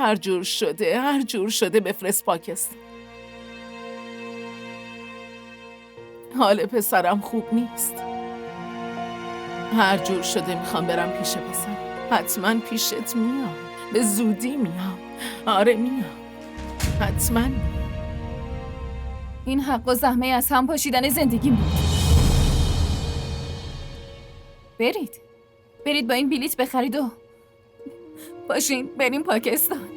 هر جور شده بفرست پاکستان. حال پسرم خوب نیست. هر جور شده میخوام برم پیش پسرم. حتما پیشت میام، به زودی میام. آره میام، حتما. این حق و زحمه از هم پاشیدن زندگیم بود. برید با این بلیط بخرید و باشین بریم پاکستان.